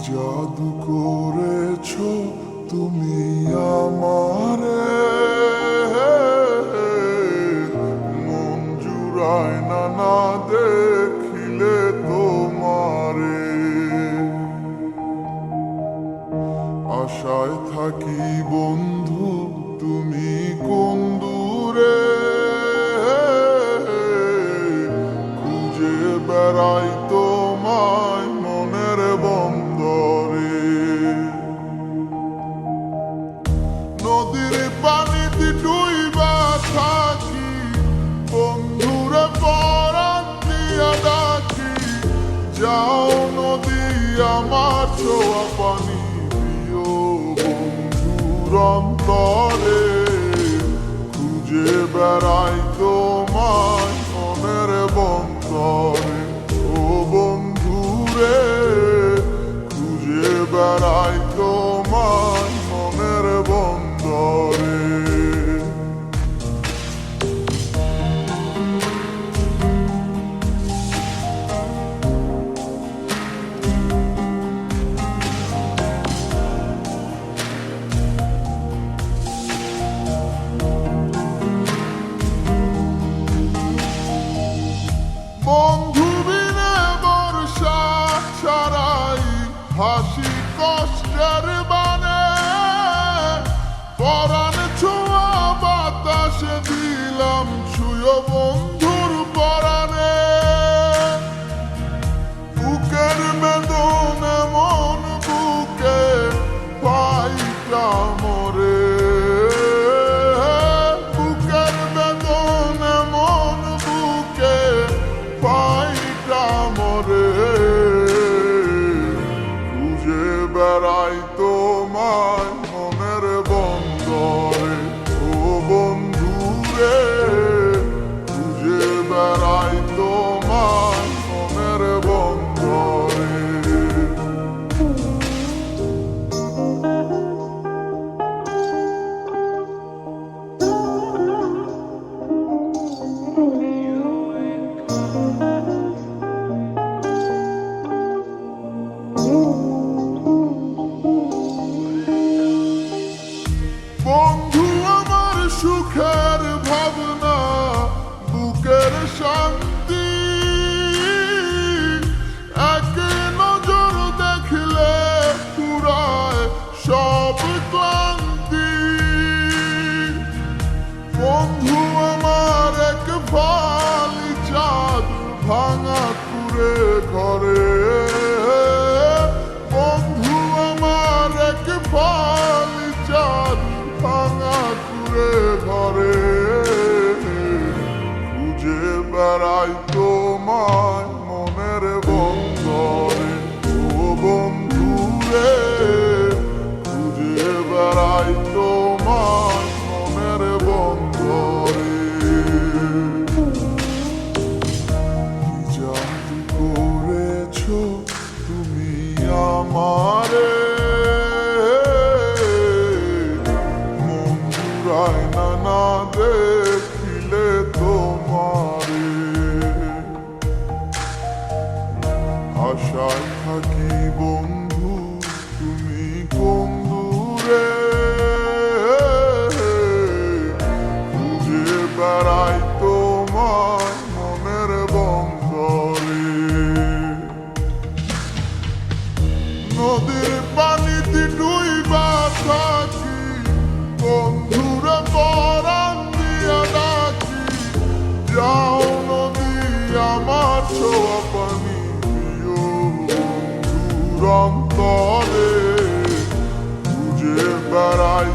জাদু করেছো তুমি আমারে, মন জুড়ায় না না দেখিলে তোমারে। আশায় থাকি বন্ধু তুমি কোন দূরে, খুঁজে বেড়াই তোমায় মনের বন্দরে। নদীর পানিতে ডুইবা থাকি বন্ধুরে পরাণ দিয়া ডাকি, যাও নদী আমার ছোঁয়া পানি দিও বন্ধুর অন্তরে। খুঁজে বেড়াই তোমায় মনের বন্দরে, ও বন্ধুরে খুঁজে বেড়াই তোমায় মনের বন্দরে। বন্ধু বিনে বর্ষা ছাড়াই হাসি কষ্টের বানে, পরাণ ছোঁয়া বাতাসে দিলাম ছুঁয়ো বন্ধুর পরাণে। বুকের বেদনে মন বুকে পাইটা মরে, বুকের বেদনে মন বুকে পাইটা মরে। খুঁজে বেড়াই তোমায় মনের বন্দরে, ও বন্ধুরে খুঁজে বেড়াই তোমায় মনের বন্দরে। বন্ধু আমার সুখের ভাবনা, বুকের শান্তি, এক নজর দেখলে পুরায় সব ক্লান্তি। বন্ধু আমার এক ফালি চাঁদ ভাঙা কুড়ে ঘরে, বন্ধু আমার এক ফালি চাঁদ ভাঙা কুড়ে ঘরে। খুঁজে বেড়াই তোমায় মনের বন্দরে, ও বন্ধুরে খুঁজে বেড়াই তোমায় মনের বন্দরে। জাদু করেছো তুমি আমারে, না না দেখিলে তোমারে। আশায় থাকি বন্ধু তুমি কোন দূরে, খুঁজে বেড়াই তোমায় মনের বন্দরে। নদীর পানিতে ডুইবা থাকি বন্ধুরে পরাণ দিয়া ডাকি, যাও নদী আমার ছোঁয়া পানি দিও বন্ধুর অন্তরে। খুঁজে বেড়াই